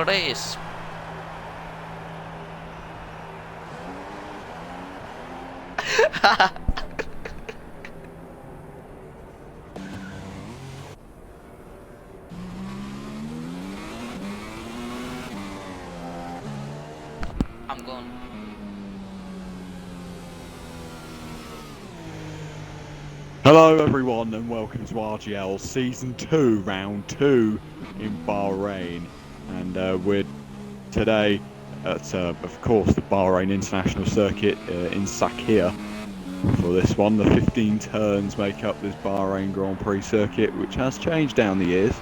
race. I'm gone. Hello everyone and welcome to RGL Season 2, Round 2 in Bahrain. And we're today at, of course, the Bahrain International Circuit in Sakhir for this one. The 15 turns make up this Bahrain Grand Prix circuit, which has changed down the years.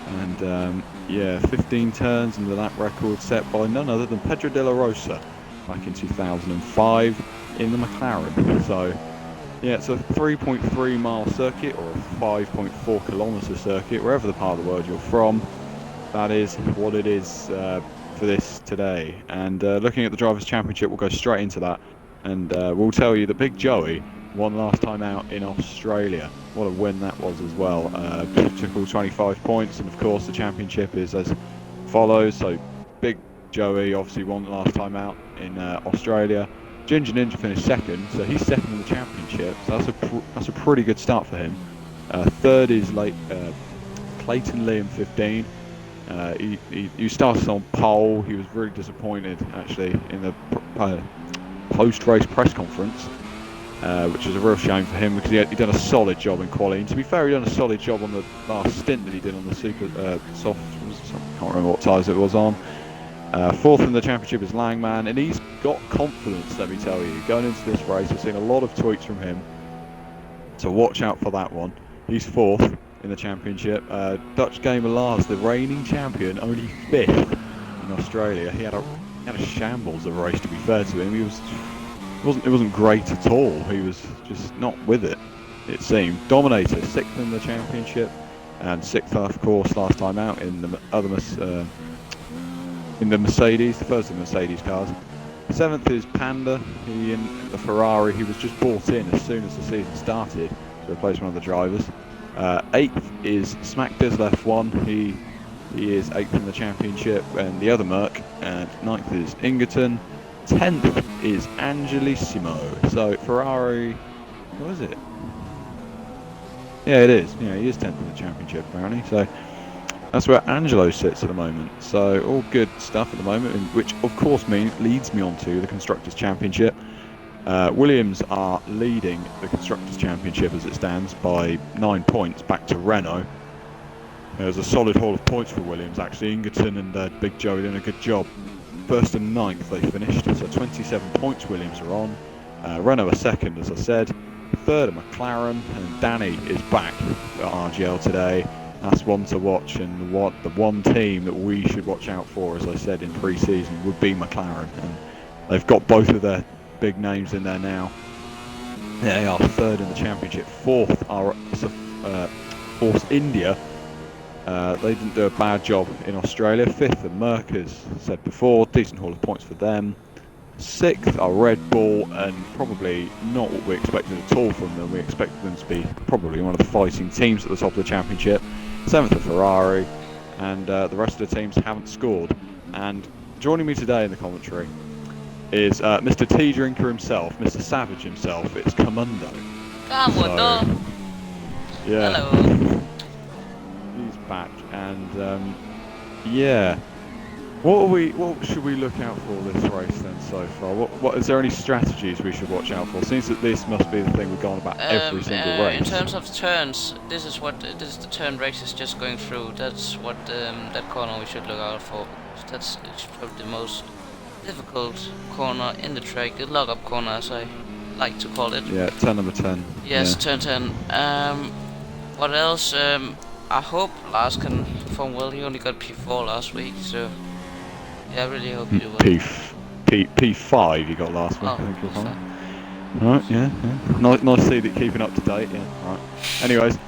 And yeah, 15 turns and the lap record set by none other than Pedro de la Rosa back in 2005 in the McLaren. So yeah, it's a 3.3 mile circuit or a 5.4 kilometre circuit, wherever the part of the world you're from. That is what it is for this today. And looking at the Drivers' Championship, we'll go straight into that. And we'll tell you that Big Joey won last time out in Australia. What a win that was as well. Took all 25 points, and of course the championship is as follows. So Big Joey obviously won last time out in Australia. Ginger Ninja finished second, so he's second in the championship. So that's a pretty good start for him. Third is Clayton Liam 15. He started on pole. He was really disappointed actually in the post-race press conference, which is a real shame for him because he done a solid job in qualifying. To be fair, he done a solid job on the last stint that he did on the super soft. I can't remember what tyres it was on. Fourth in the championship is Langman, and he's got confidence, let me tell you. Going into this race, I've seen a lot of tweets from him, so watch out for that one. He's fourth in the championship. Dutch Gamer Lars, the reigning champion, only fifth in Australia. He had a shambles of a race, to be fair to him. It wasn't great at all. He was just not with it, it seemed. Dominator, sixth in the championship, and sixth, of course, last time out in the other in the Mercedes, the first of the Mercedes cars. Seventh is Panda. He in the Ferrari. He was just bought in as soon as the season started to replace one of the drivers. Eighth is Smack Dizzle F1. He is eighth in the championship, and the other Merc. And ninth is Ingerton. 10th is Angelissimo. So Ferrari, what is it? Yeah, it is. Yeah, he is 10th in the championship apparently. So that's where Angelo sits at the moment. So all good stuff at the moment, which of course leads me on to the Constructors' Championship. Williams are leading the Constructors' Championship as it stands by 9 points back to Renault. There's a solid haul of points for Williams actually. Ingerton and Big Joe doing a good job. First and ninth they finished, so 27 points Williams are on. Renault are second, as I said. Third are McLaren, and Danny is back at RGL today. That's one to watch, and the one team that we should watch out for, as I said in pre-season, would be McLaren. And they've got both of their big names in there now. They are third in the championship. Fourth are Force India. They didn't do a bad job in Australia. Fifth are Merc, as said before, decent haul of points for them. Sixth are Red Bull, and probably not what we expected at all from them. We expected them to be probably one of the fighting teams at the top of the championship. Seventh are Ferrari, and the rest of the teams haven't scored. And joining me today in the commentary is Mr. Tea Drinker himself, Mr. Savage himself. It's Commando. So, yeah. Hello. He's back, and yeah. What should we look out for this race then so far? What is there any strategies we should watch out for? Seems that this must be the thing we've gone about every single race. In terms of turns, this is the turn race is just going through. That's what that corner we should look out for. That's probably the most difficult corner in the track, the lock-up corner, as I like to call it. Yeah, turn number 10. Yes, yeah. turn 10. What else? I hope Lars can perform well. He only got P4 last week, so yeah, I really hope you do well. P5 you got last week, I think you'll find. Right, yeah. Nice to see that keeping up to date, yeah. Right. Anyways,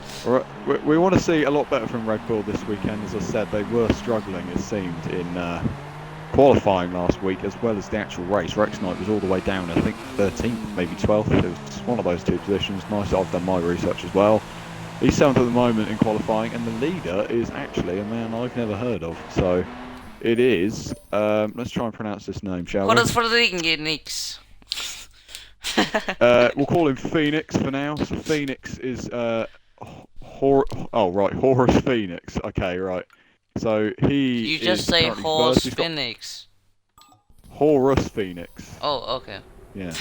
we want to see a lot better from Red Bull this weekend. As I said, they were struggling, it seemed, in qualifying last week, as well as the actual race. Rex Knight was all the way down, I think 13th, maybe 12th. It was one of those two positions. Nice that I've done my research as well. He's 7th at the moment in qualifying, and the leader is actually a man I've never heard of. So it is. Let's try and pronounce this name, shall we? What is for the Phoenix? We'll call him Phoenix for now. So Phoenix is Horus Phoenix. Okay, right. So he You just is say currently first. horse He's got Phoenix. Horus Phoenix. Oh, okay. Yeah.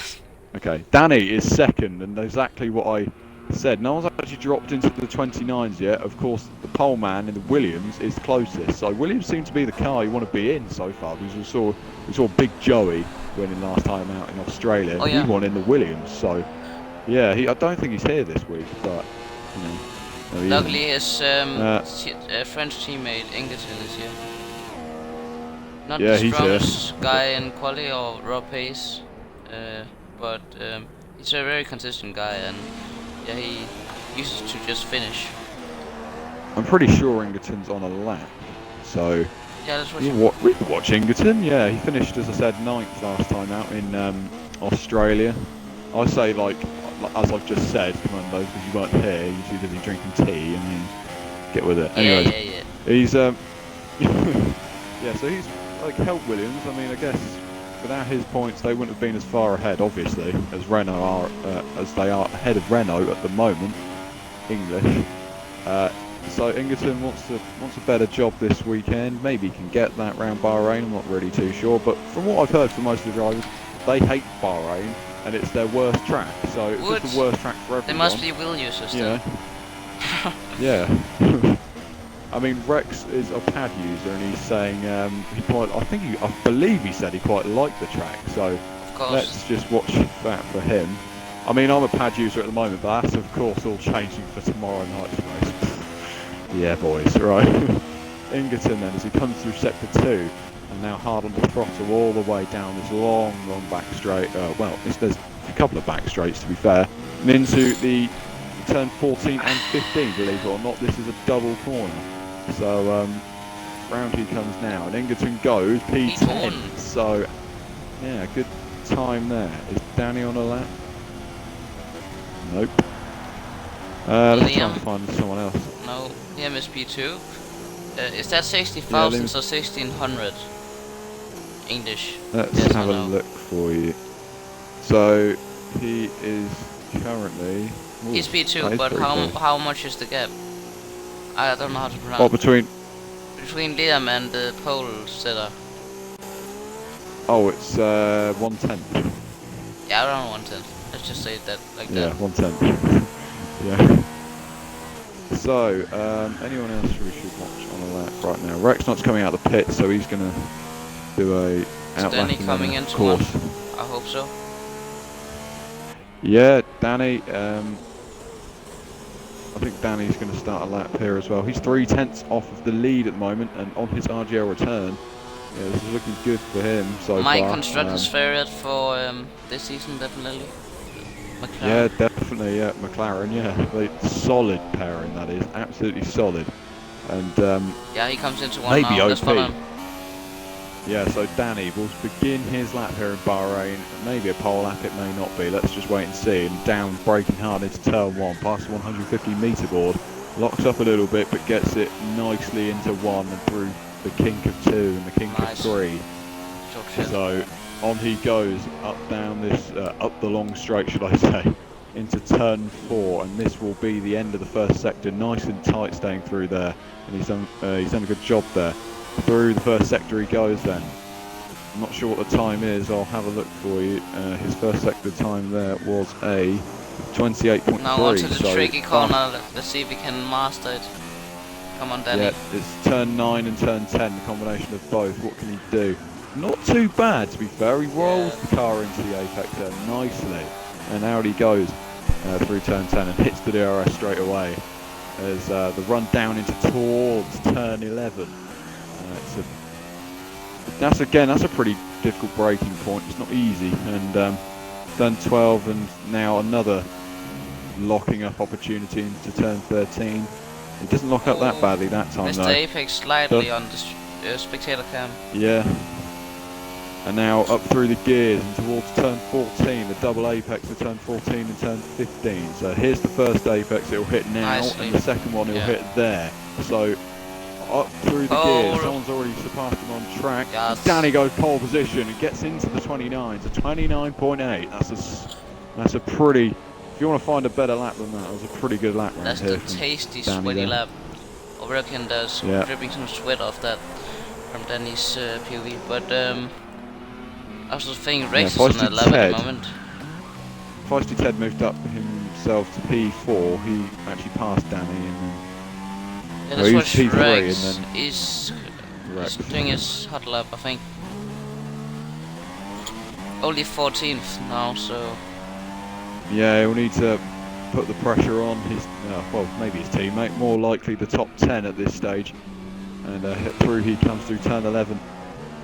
Okay. Danny is second, and exactly what I said. No one's actually dropped into the 29s yet. Of course, the pole man in the Williams is closest. So Williams seems to be the car you want to be in so far, because we saw Big Joey winning last time out in Australia. Oh, yeah. He won in the Williams. So yeah, I don't think he's here this week, but you know. No, Luckily, his French teammate Ingerton is here. Not yeah, the he's here. strongest guy in quali or raw pace, but he's a very consistent guy, and yeah, he uses to just finish. I'm pretty sure Ingerton's on a lap, so Yeah, that's what we can watch Ingerton. Yeah, he finished, as I said, 9th last time out in Australia. I say, like as I've just said, Commando, because you weren't here, you too busy drinking tea. I mean, get with it. Anyways, yeah. He's yeah, so he's like helped Williams. I mean, I guess without his points, they wouldn't have been as far ahead, obviously, as Renault are, as they are ahead of Renault at the moment. English. So Ingerton wants a better job this weekend. Maybe he can get that round Bahrain. I'm not really too sure, but from what I've heard from most of the drivers, they hate Bahrain and it's their worst track. So it's the worst track for everyone. They must be wheel users. Yeah. Yeah. I mean, Rex is a pad user, and he's saying I believe he said he quite liked the track. So let's just watch that for him. I mean, I'm a pad user at the moment, but that's of course all changing for tomorrow night's race. Yeah, boys, right. Ingerton then, as he comes through sector 2, and now hard on the throttle all the way down this long back straight. There's a couple of back straights to be fair, and into the turn 14 and 15. Believe it or not, this is a double corner. So round he comes now, and Ingerton goes P10. So yeah, good time there. Is Danny on a lap? Nope. Let's try and find someone else. No, Liam is P2. Is that 60,000 or 1600? English. Let's have a look for you. So he is currently. He's P2, but how much is the gap? I don't know how to pronounce. What between Liam and the pole setter? Oh, it's 1/10. Yeah, around 1/10. Let's just say that like that. Yeah, 1/10. Yeah. So, anyone else we should watch on a lap right now? Rexnot's coming out of the pit, so he's gonna do a outlap. Danny coming into course. I hope so. Yeah, Danny. I think Danny's going to start a lap here as well. He's 3/10 off of the lead at the moment, and on his RGL return, yeah, this is looking good for him so My far. constructor's favorite for this season, definitely. McLaren. Yeah, definitely. Yeah, McLaren. Yeah, solid pairing that is, absolutely solid. And yeah, he comes into one maybe now. OP. Yeah, so Danny will begin his lap here in Bahrain. Maybe a pole lap, it may not be. Let's just wait and see. And down, braking hard into turn 1, past the 150 metre board. Locks up a little bit, but gets it nicely into 1 and through the kink of 2 and the kink of 3. So on he goes, down this, up the long straight, should I say, into turn 4. And this will be the end of the first sector. Nice and tight staying through there. And he's done a good job there. Through the first sector he goes then. I'm not sure what the time is, I'll have a look for you. His first sector time there was a 28.3. Now onto the tricky corner, let's see if we can master it. Come on, Danny. Yeah, it's turn 9 and turn 10, the combination of both. What can he do? Not too bad, to be fair. He rolls the car into the apex there nicely. And out he goes through turn 10 and hits the DRS straight away. As the run down into towards turn 11. That's a pretty difficult braking point. It's not easy, and done 12, and now another locking up opportunity into turn 13. It doesn't lock up that badly that time though. Missed the apex slightly on the spectator cam. Yeah. And now up through the gears and towards turn 14, the double apex for turn 14 and turn 15. So here's the first apex it'll hit now, and the second one it'll hit there. So up through the gears. Oh, Someone's already surpassed him on track. yes. Danny goes pole position and gets into the 29. So 29.8. That's a pretty. If you want to find a better lap than that, that was a pretty good lap round That's here the from tasty, Danny sweaty there. lap. I reckon there's Yeah. dripping some sweat off that from Danny's POV. But I was just thinking races on that lap at the moment. Feisty Ted moved up himself to P4. He actually passed Danny and then. Yeah, Well, that's he what was P3 Rex and then is Rex. doing his hot lap, I think. Only 14th now, so. Yeah, he'll need to put the pressure on his, well, maybe his teammate, more likely the top 10 at this stage. And he comes through turn 11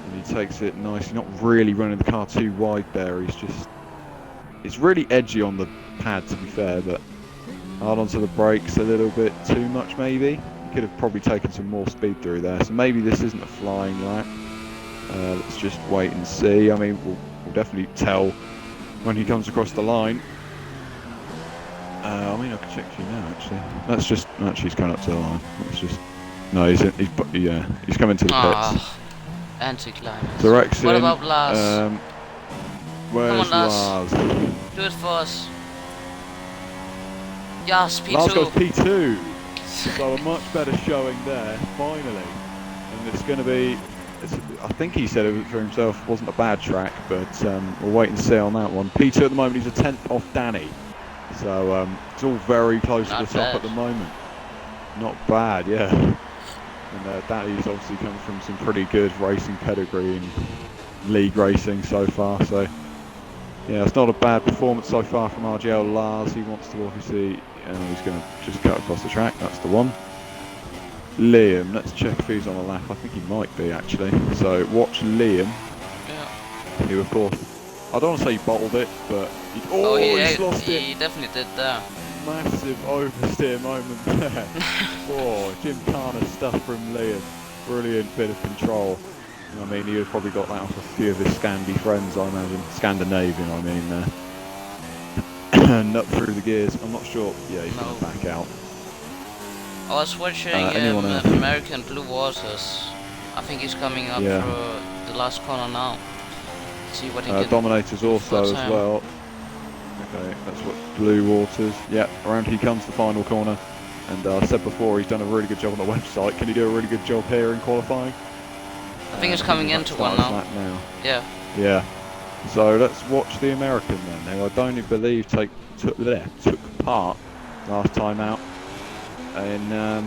and he takes it nice. He's not really running the car too wide there. It's really edgy on the pad, to be fair, but hard onto the brakes a little bit too much maybe. He could have probably taken some more speed through there. So maybe this isn't a flying lap. Let's just wait and see. I mean, we'll definitely tell when he comes across the line. I mean, I can check for you now, actually. Let's just, actually, he's coming up to the line. Let's just, no, he's coming to the pits. Anticlimax. So Rex What in, about Lars? Where's Come on, Lars. Do it for us. Yes, P2. Lars goes P2. So a much better showing there, finally. And it's going to be, I think he said it for himself, wasn't a bad track, but we'll wait and see on that one. P2 at the moment, he's a 10th off Danny. So it's all very close to the top at the moment. Not bad, yeah. And Danny's obviously come from some pretty good racing pedigree in league racing so far. So yeah, it's not a bad performance so far from RGL Lars. He wants to obviously, he's going to just cut across the track. That's the one. Liam, let's check if he's on a lap. I think he might be actually. So watch Liam. Yeah. Who of course, I don't want to say he bottled it, but he's lost it. He definitely did that. Massive oversteer moment there. Jim Carner stuff from Liam. Brilliant bit of control. I mean, he would have probably got that off a few of his Scandi friends, I imagine. Scandinavian, I mean, there. And up through the gears. I'm not sure. Yeah, he's going to back out. I was watching American Blue Waters. I think he's coming up for the last corner now. See what he can. Dominators also as well. Okay, that's what Blue Waters. Yeah, around he comes the final corner. And I said before, he's done a really good job on the website. Can he do a really good job here in qualifying? I think he's coming into one now. Yeah. Yeah. So let's watch the American then, who I don't believe took part last time out. And no,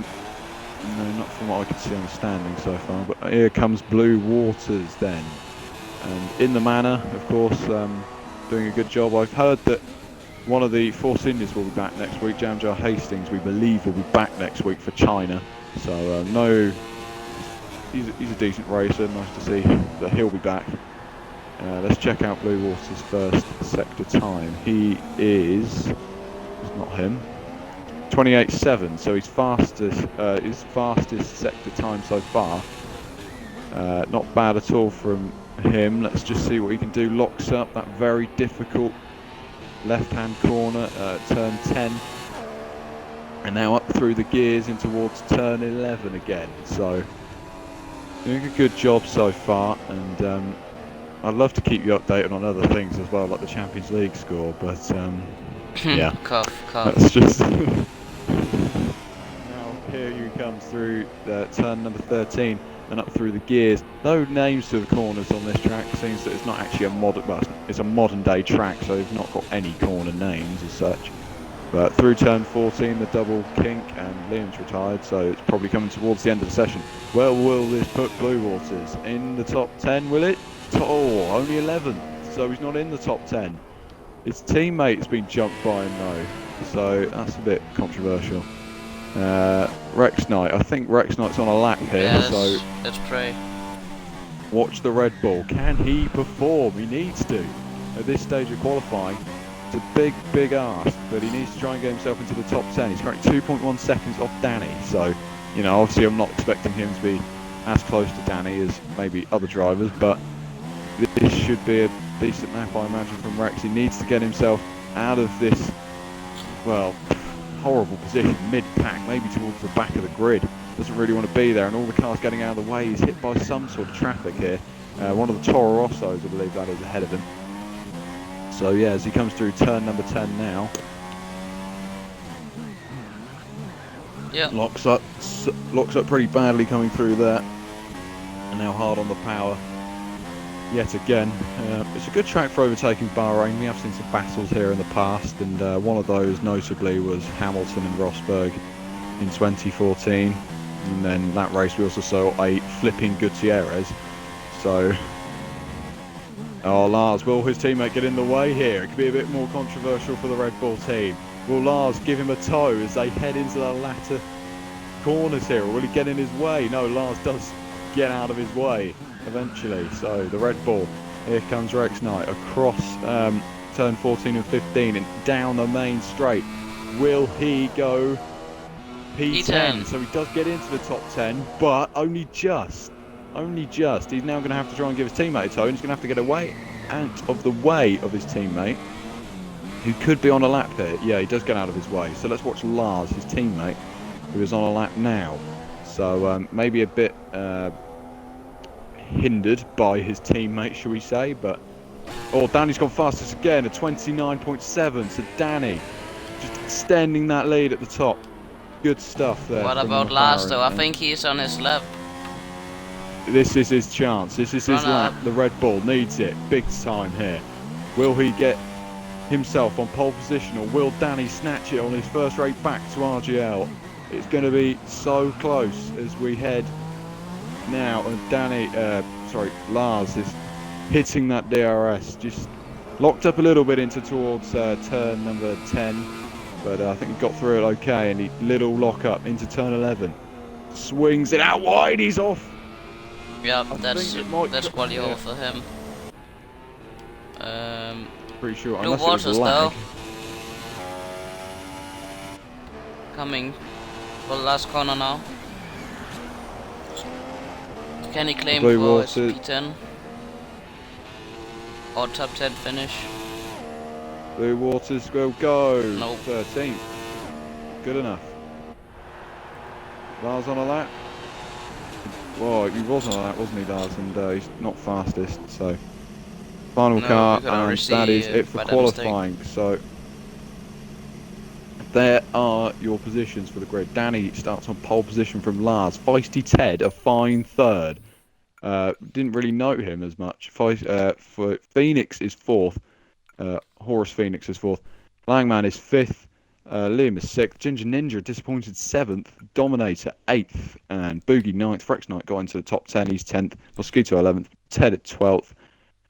not from what I can see on the standing so far. But here comes Blue Waters then, and in the manor, of course, doing a good job. I've heard that one of the Force Indians will be back next week. Jamjar Hastings, we believe, will be back next week for China. So no, he's a decent racer. Nice to see that he'll be back. Let's check out Blue Waters' first sector time. He is, it's not him, 28.7. So his fastest sector time so far. Not bad at all from him. Let's just see what he can do. Locks up that very difficult left-hand corner, turn 10, and now up through the gears in towards turn 11 again. So doing a good job so far, and I'd love to keep you updated on other things as well, like the Champions League score, but yeah, cough. that's just now here he comes through turn number 13 and up through the gears. No names to the corners on this track. Seems that it's not actually a modern, well, it's a modern day track, so they've not got any corner names as such. But through turn 14, the double kink, and Liam's retired, so it's probably coming towards the end of the session. Well, will this put Blue Waters in the top 10, will it? Oh, only 11, so he's not in the top 10. His teammate's been jumped by him though, so that's a bit controversial. Rex Knight, I think Rex Knight's on a lap here, yeah, so let's pray. Watch the Red Bull. Can he perform? He needs to. At this stage of qualifying, it's a big ask, but he needs to try and get himself into the top 10. He's currently 2.1 seconds off Danny, so, you know, obviously I'm not expecting him to be as close to Danny as maybe other drivers, but this should be a decent lap, I imagine, from Rex. He needs to get himself out of this, well, horrible position, mid-pack, maybe towards the back of the grid. doesn't really want to be there, and all the cars getting out of the way. He's hit by some sort of traffic here. One of the Toro Rossos, I believe that is, ahead of him. So yeah, as he comes through turn number 10 now. Yeah. Locks up pretty badly coming through there. And now hard on the power. Yet again, it's a good track for overtaking Bahrain. We have seen some battles here in the past, and one of those notably was Hamilton and Rosberg in 2014. And then that race we also saw a flipping Gutierrez. So, Lars, will his teammate get in the way here? It could be a bit more controversial for the Red Bull team. Will Lars give him a tow as they head into the latter corners here? Or will he get in his way? No, Lars does get out of his way eventually. So the Red Bull, here comes Rex Knight across turn 14 and 15 and down the main straight. Will he go P10? So he does get into the top 10, but only just. He's now going to have to try and give his teammate a tow, and he's going to have to get away out of the way of his teammate, who could be on a lap here. Yeah, he does get out of his way. So let's watch Lars, his teammate, who is on a lap now. So maybe a bit hindered by his teammate, shall we say, but Danny's gone fastest again, a 29.7. So Danny just extending that lead at the top. Good stuff there. What about Lars though? I think he's on his lap. This is his chance. This is his lap. The Red Bull needs it big time here. Will he get himself on pole position, or will Danny snatch it on his first race back to RGL? It's going to be so close as we head now, and Lars is hitting that DRS, just locked up a little bit towards turn number 10, but I think he got through it okay, and he little lock up into turn 11, swings it out wide, he's off. Yeah, that's quality over for him. Pretty sure. Blue Waters though, coming for the last corner now. Can he claim for his P10 or top 10 finish? Blue Waters will go. Nope. 13th. Good enough. Lars on a lap. Well, he was on a lap, wasn't he, Lars? And he's not fastest, so final car, and that is it for qualifying. So there are your positions for the grid. Danny starts on pole position from Lars. Feisty Ted, a fine third. Didn't really note him as much. For Phoenix is fourth. Horus Phoenix is fourth. Langman is fifth. Liam is sixth. Ginger Ninja, disappointed seventh. Dominator eighth. And Boogie ninth. Frex Knight got into the top 10. He's 10th. Mosquito 11th. Ted at 12th.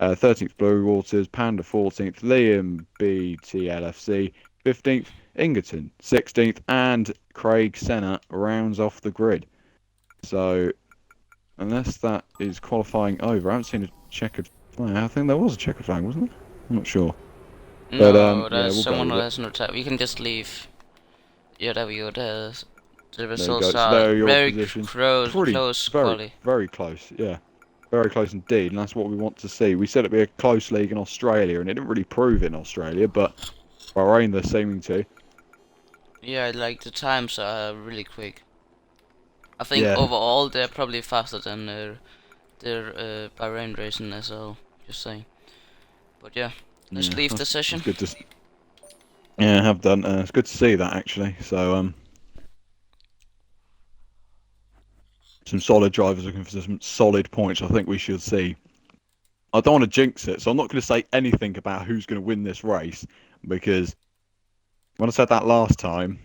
13th Blue Waters. Panda 14th. Liam BTLFC 15th. Ingerton 16th. And Craig Senna rounds off the grid. So unless that is qualifying over, I haven't seen a checkered flag. I think there was a checkered flag, wasn't there? I'm not sure. No, but, there's someone who has no time. You can just leave. Whatever you does. The results are very close, very close, yeah. Very close indeed, and that's what we want to see. We said it'd be a close league in Australia, and it didn't really prove it in Australia, but Bahrain they're seeming to. Yeah, like the times are really quick. I think overall they're probably faster than their Bahrain racing as well. Just saying. But yeah, let's leave the session. Good to I have done. It's good to see that actually. So some solid drivers looking for some solid points. I think we should see. I don't want to jinx it, so I'm not going to say anything about who's going to win this race, because when I said that last time,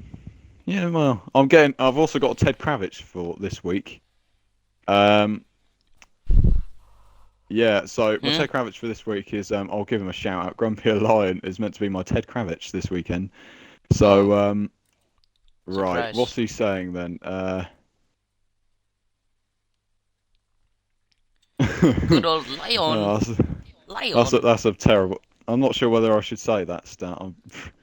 yeah, well, I've also got Ted Kravitz for this week. Yeah, so my Ted Kravitz for this week is, I'll give him a shout out. Grumpy Lion is meant to be my Ted Kravitz this weekend. So, right, what's he saying then? Good old Lion. Lion. That's a terrible. I'm not sure whether I should say that stat.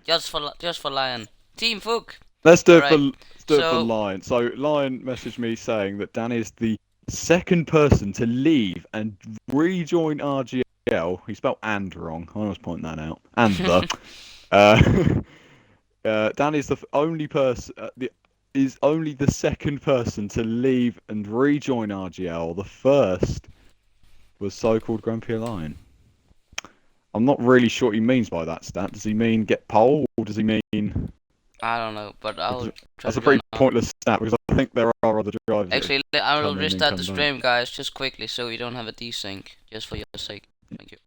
Just for Lion. Team Fook. Let's do it for Lion. So Lion messaged me saying that Danny is the second person to leave and rejoin RGL. He spelled "and" wrong. I always point that out. And the. Danny's the only person. is only the second person to leave and rejoin RGL. The first was so-called Grumpy Lion. I'm not really sure what he means by that stat. Does he mean get pole, or does he mean... I don't know, but I'll try That's to a join pretty now. pointless stat, because I think there are other drivers that Actually, I will come in and restart come the back. stream, guys, just quickly, so we don't have a desync, just for your sake. Thank you.